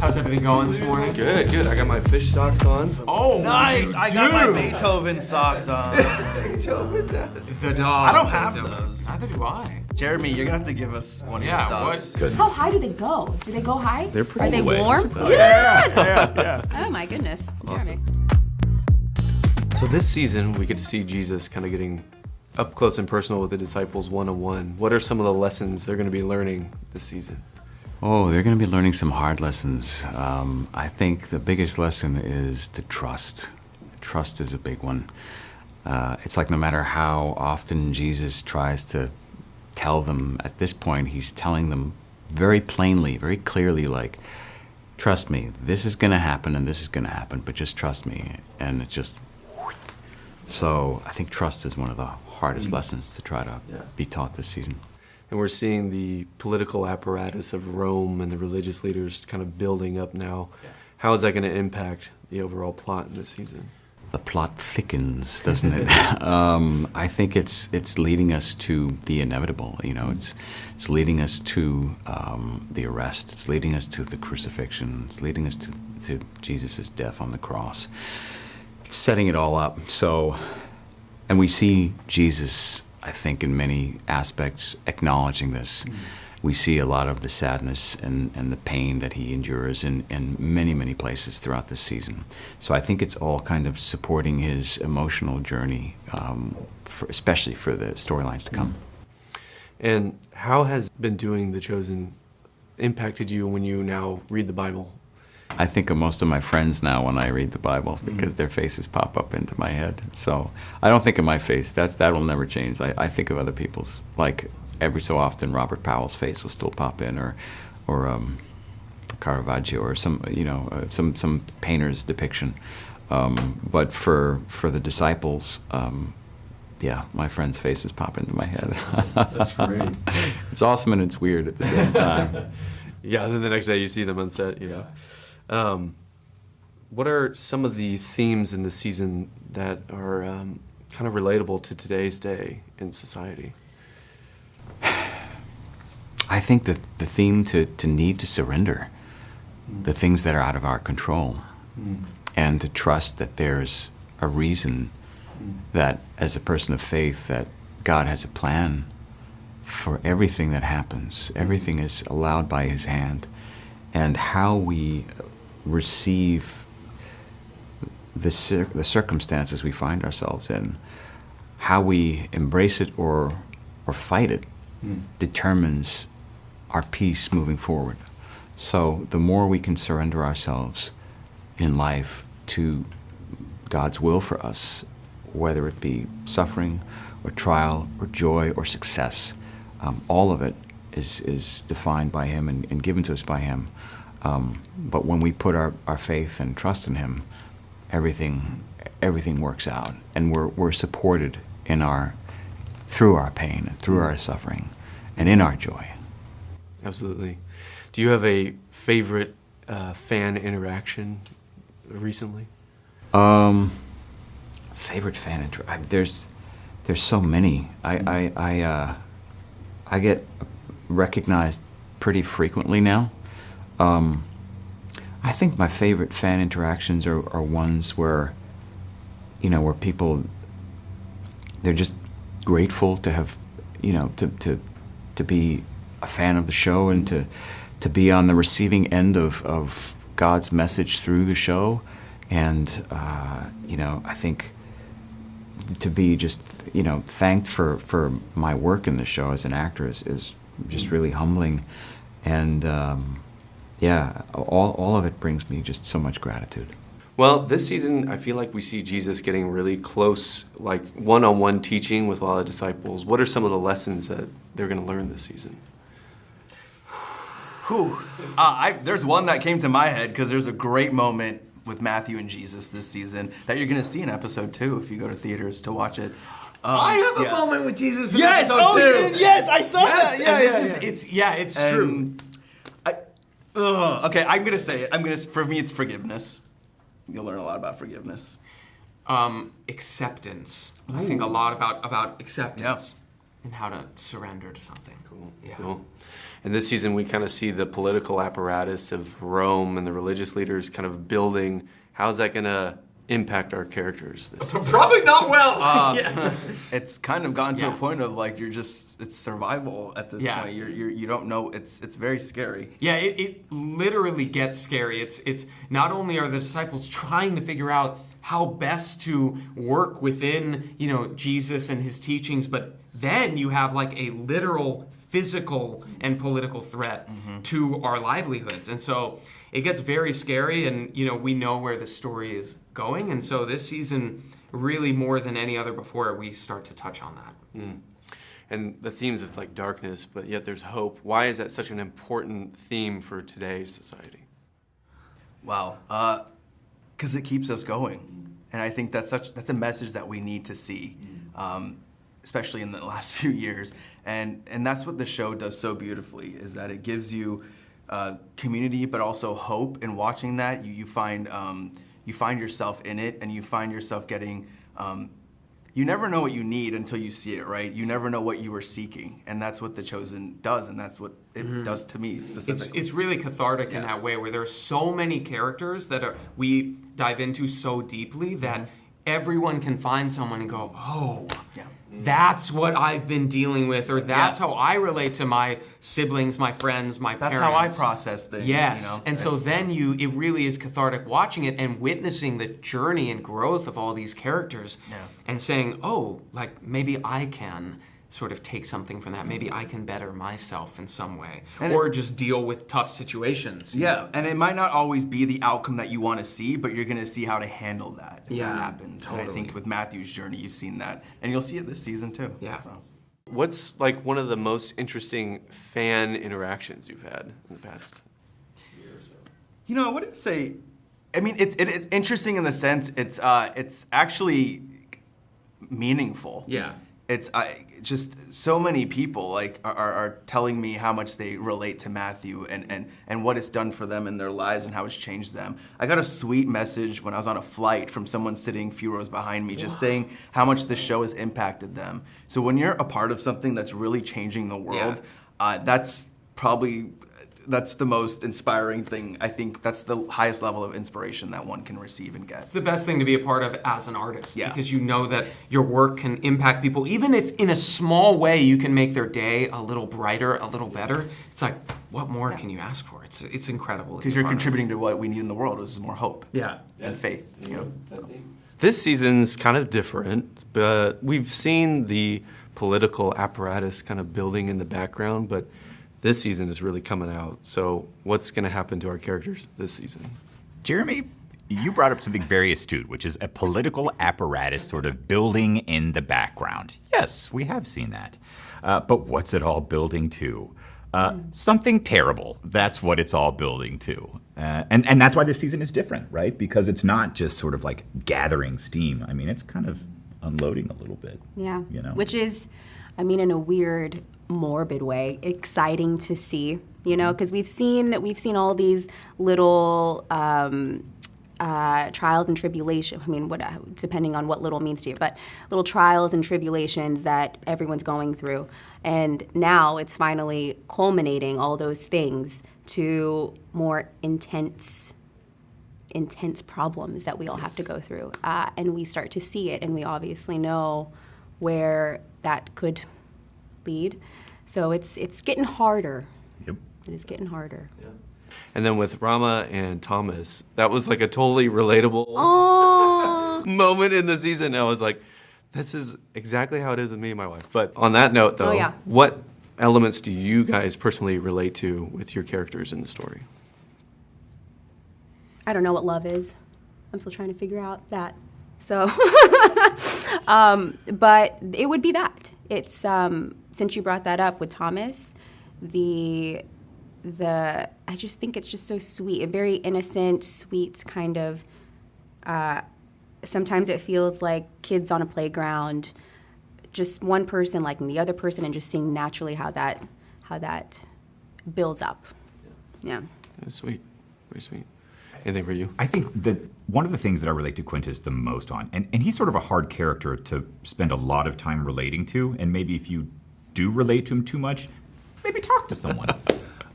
How's everything going this morning? Good, good. I got my fish socks on. Oh, Nice! I got my Beethoven socks on. Beethoven does. It's the dog. I don't have those. Neither do I. Jeremy, you're gonna have to give us one of your socks. What? How high do they go? Do they go high? They're pretty Are they wet. warm? Yeah. Oh my goodness. Awesome. Jeremy. So this season, we get to see Jesus kind of getting up close and personal with the disciples one-on-one. What are some of the lessons they're going to be learning this season? Oh, they're going to be learning some hard lessons. I think the biggest lesson is to trust. Trust is a big one. It's like no matter how often Jesus tries to tell them, at this point, he's telling them very plainly, very clearly, like, trust me, this is going to happen and this is going to happen, but just trust me. And it's just... So I think trust is one of the hardest lessons to try to be taught this season. And we're seeing the political apparatus of Rome and the religious leaders kind of building up now. Yeah. How is that going to impact the overall plot in this season? The plot thickens, doesn't it? I think it's leading us to the inevitable. You know, it's leading us to the arrest. It's leading us to the crucifixion. It's leading us to Jesus' death on the cross. It's setting it all up. So, and we see Jesus, I think, in many aspects, acknowledging this. We see a lot of the sadness and the pain that he endures in many, many places throughout this season. So I think it's all kind of supporting his emotional journey, especially for the storylines to come. And how has been doing The Chosen impacted you when you now read the Bible? I think of most of my friends now when I read the Bible because their faces pop up into my head. So I don't think of my face. That will never change. I think of other people's. Like every so often, Robert Powell's face will still pop in, or Caravaggio, or some painter's depiction. But for the disciples, my friends' faces pop into my head. That's great. It's awesome and it's weird at the same time. Yeah, and then the next day you see them on set, you know. What are some of the themes in the season that are kind of relatable to today's day in society? I think that the theme to need to surrender the things that are out of our control and to trust that there's a reason that as a person of faith that God has a plan for everything that happens. Everything is allowed by his hand. And how we receive the circumstances we find ourselves in, how we embrace it or fight it, determines our peace moving forward. So the more we can surrender ourselves in life to God's will for us, whether it be suffering or trial or joy or success, all of it is defined by him and given to us by him. But when we put our faith and trust in him, everything works out, and we're supported through our pain and through our suffering and in our joy. Absolutely. Do you have a favorite fan interaction recently? Favorite fan interaction? There's so many. I get recognized pretty frequently now. I think my favorite fan interactions are ones where, where people, they're just grateful to have, to be a fan of the show and to be on the receiving end of God's message through the show. And, I think to be just, thanked for my work in the show as an actor is just really humbling. And, all of it brings me just so much gratitude. Well, this season, I feel like we see Jesus getting really close, like one-on-one teaching with a lot of disciples. What are some of the lessons that they're going to learn this season? There's one that came to my head because there's a great moment with Matthew and Jesus this season that you're going to see in episode 2 if you go to theaters to watch it. I have a moment with Jesus in Yes, episode 2. yes, I saw that. It's true. Okay, I'm gonna say it. For me, it's forgiveness. You'll learn a lot about forgiveness. Acceptance. Ooh. I think a lot about acceptance. and how to surrender to something. Cool. Yeah. Cool. And this season, we kind of see the political apparatus of Rome and the religious leaders kind of building. How's that going to impact our characters this season? Probably not well. Yeah. It's kind of gotten to a Yeah. point of like it's survival at this Yeah. point. You don't know. It's very scary. Yeah, it literally gets scary. It's not only are the disciples trying to figure out how best to work within, Jesus and his teachings, but then you have like a literal physical and political threat to our livelihoods. And so it gets very scary, and we know where the story is going. And so this season, really more than any other before, we start to touch on that. And the themes of like darkness, but yet there's hope. Why is that such an important theme for today's society? Wow. Because it keeps us going, and I think that's a message that we need to see, especially in the last few years. And that's what the show does so beautifully, is that it gives you community, but also hope. In watching that, you find yourself in it, and you find yourself getting. You never know what you need until you see it, right? You never know what you were seeking, and that's what The Chosen does, and that's what it does to me specifically. It's really cathartic in that way, where there are so many characters that we dive into so deeply that everyone can find someone and go, oh, that's what I've been dealing with, or that's how I relate to my siblings, my friends, my parents. That's how I process things. Yes, and so then it really is cathartic watching it and witnessing the journey and growth of all these characters, and saying, oh, like maybe I can sort of take something from that. Maybe I can better myself in some way, or just deal with tough situations. Yeah, and it might not always be the outcome that you want to see, but you're going to see how to handle that if that happens. Totally. And I think with Matthew's journey, you've seen that, and you'll see it this season too. Yeah. So. What's like one of the most interesting fan interactions you've had in the past year or so? I wouldn't say. I mean, it's interesting in the sense it's actually meaningful. Yeah. It's just so many people like are telling me how much they relate to Matthew and what it's done for them in their lives and how it's changed them. I got a sweet message when I was on a flight from someone sitting a few rows behind me, just saying how much this show has impacted them. So when you're a part of something that's really changing the world, that's the most inspiring thing. I think that's the highest level of inspiration that one can receive and get. It's the best thing to be a part of as an artist, Yeah. because you know that your work can impact people. Even if in a small way you can make their day a little brighter, a little better, it's like, what more can you ask for? It's incredible. Because you're contributing to what we need in the world, which is more hope and faith. This season's kind of different, but we've seen the political apparatus kind of building in the background, but this season is really coming out. So what's going to happen to our characters this season? Jeremy, you brought up something very astute, which is a political apparatus sort of building in the background. Yes, we have seen that. But what's it all building to? Something terrible. That's what it's all building to. And that's why this season is different, right? Because it's not just sort of like gathering steam. I mean, it's kind of unloading a little bit. Yeah. Which is, in a weird, morbid way, exciting to see, because we've seen all these little trials and tribulations. Depending on what little means to you, but little trials and tribulations that everyone's going through. And now it's finally culminating all those things to more intense problems that we all have to go through. And we start to see it, and we obviously know where that could lead. So it's getting harder. Yep. It is getting harder. Yeah. And then with Rama and Thomas, that was like a totally relatable moment in the season. I was like, this is exactly how it is with me and my wife. But on that note, though, what elements do you guys personally relate to with your characters in the story? I don't know what love is. I'm still trying to figure out that. So, but it would be that. It's since you brought that up with Thomas, I just think it's just so sweet, a very innocent, sweet kind of. Sometimes it feels like kids on a playground, just one person liking the other person, and just seeing naturally how that builds up. Yeah. That's sweet, very sweet. Anything for you? I think that one of the things that I relate to Quintus the most on, and he's sort of a hard character to spend a lot of time relating to, and maybe if you do relate to him too much, maybe talk to someone.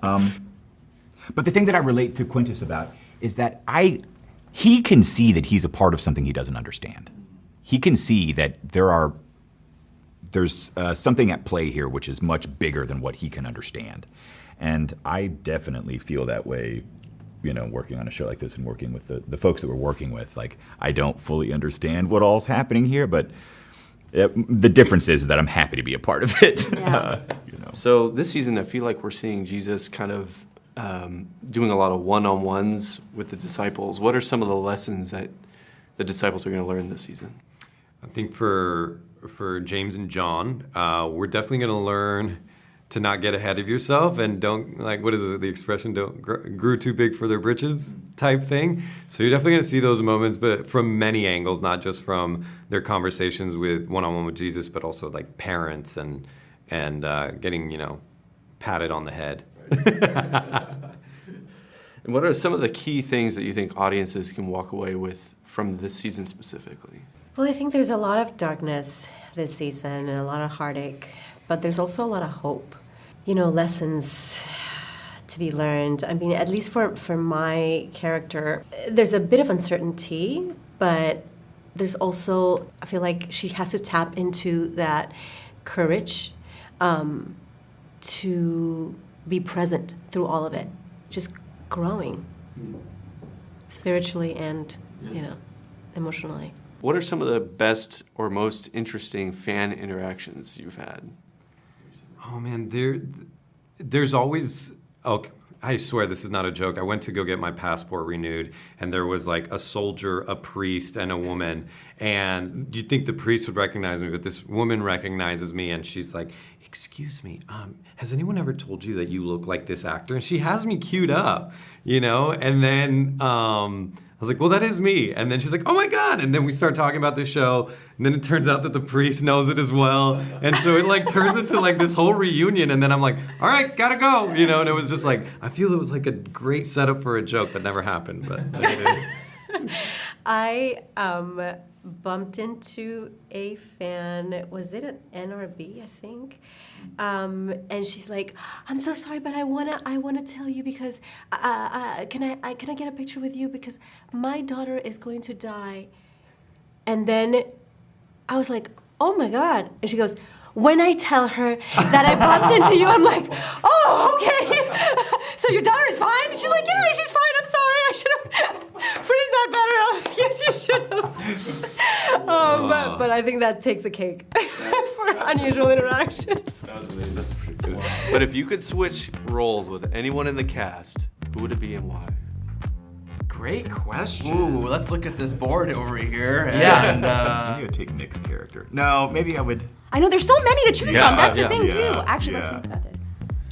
But the thing that I relate to Quintus about is that he can see that he's a part of something he doesn't understand. He can see that there's something at play here which is much bigger than what he can understand. And I definitely feel that way, working on a show like this and working with the folks that we're working with. Like, I don't fully understand what all's happening here, but the difference is that I'm happy to be a part of it. Yeah. So this season, I feel like we're seeing Jesus kind of doing a lot of one-on-ones with the disciples. What are some of the lessons that the disciples are going to learn this season? I think for James and John, we're definitely going to learn to not get ahead of yourself and don't, what is it, the expression, don't grew too big for their britches type thing. So you're definitely going to see those moments, but from many angles, not just from their conversations with one-on-one with Jesus, but also like parents and getting, patted on the head. And what are some of the key things that you think audiences can walk away with from this season specifically? Well, I think there's a lot of darkness this season and a lot of heartache, but there's also a lot of hope. Lessons to be learned. I mean, at least for my character, there's a bit of uncertainty, but there's also, I feel like she has to tap into that courage to be present through all of it, just growing spiritually and, emotionally. What are some of the best or most interesting fan interactions you've had? Oh man, there's always, I swear this is not a joke. I went to go get my passport renewed, and there was like a soldier, a priest, and a woman. And you'd think the priest would recognize me, but this woman recognizes me, and she's like, "Excuse me, has anyone ever told you that you look like this actor?" And she has me queued up, And then I was like, "Well, that is me." And then she's like, "Oh my God!" And then we start talking about the show, and then it turns out that the priest knows it as well, and so it turns into this whole reunion. And then I'm like, "All right, gotta go," And it was just I feel it was like a great setup for a joke that never happened, but. I bumped into a fan, was it an NRB, I think? And she's like, "I'm so sorry, but I wanna tell you because can I get a picture with you because my daughter is going to die." And then I was like, "Oh my God!" And she goes, "When I tell her that I bumped into you," I'm like, "Oh, okay. So your daughter is fine?" She's like, "Yeah, she's fine. I'm sorry. I should have phrased that better." I'm like, "Yes, you should have." But I think that takes a cake for unusual interactions. That's pretty good. But if you could switch roles with anyone in the cast, who would it be and why? Great question. Ooh, let's look at this board over here. Yeah. And, Maybe I would take Nick's character. No, maybe I would. I know, there's so many to choose from. That's the thing, yeah, too. Actually, yeah. let's think about this.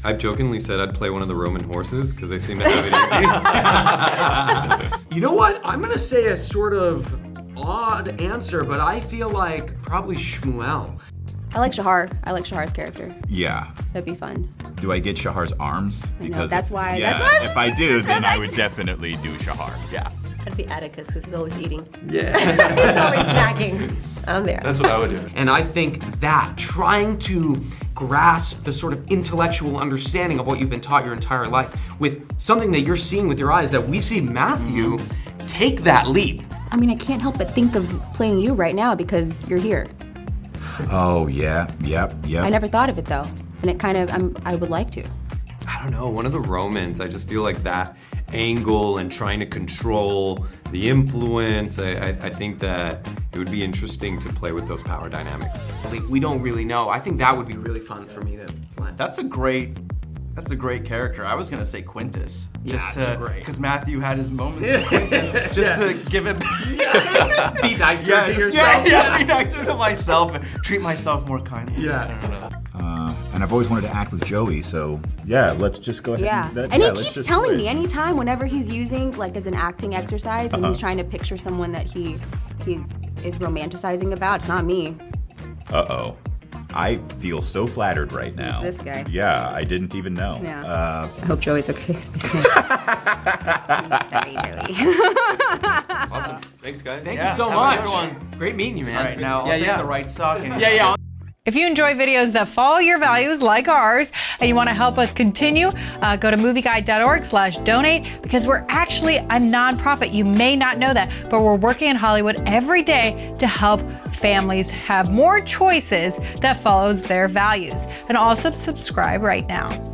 I've jokingly said I'd play one of the Roman horses because they seem to have it easy. You know what? I'm going to say a sort of odd answer, but I feel like probably Shmuel. I like Shahar. I like Shahar's character. Yeah. That'd be fun. Do I get Shahar's arms? I know, that's why. Yeah, That's why. if I do, then I would definitely do Shahar. Yeah. I'd be Atticus because he's always eating. Yeah. He's always snacking. I'm there. That's what I would do. And I think that trying to grasp the sort of intellectual understanding of what you've been taught your entire life with something that you're seeing with your eyes that we see Matthew take that leap. I mean, I can't help but think of playing you right now because you're here. Oh, yeah. Yep. I never thought of it, though. And it kind of, I would like to. I don't know, one of the Romans, I just feel like that angle and trying to control the influence, I think that it would be interesting to play with those power dynamics. We don't really know. I think that would be really fun for me to play. That's a great character. I was gonna say Quintus, because Matthew had his moments with Quintus, just to give it. Be nicer to yourself. Yeah, be nicer to myself and treat myself more kindly. Yeah. I don't know. And I've always wanted to act with Joey, so yeah, let's just go ahead. Yeah. And he keeps telling me anytime, whenever he's using, as an acting exercise, when he's trying to picture someone that he is romanticizing about, it's not me. Uh-oh. I feel so flattered right now. It's this guy. Yeah, I didn't even know. Yeah. I hope Joey's okay. Sorry, Joey. Awesome. Thanks, guys. Thank you so have a much. good one. Great meeting you, man. All right, now I'll take the right sock and Yeah. If you enjoy videos that follow your values like ours and you want to help us continue, go to movieguide.org/donate because we're actually a nonprofit. You may not know that, but we're working in Hollywood every day to help families have more choices that follows their values. And also subscribe right now.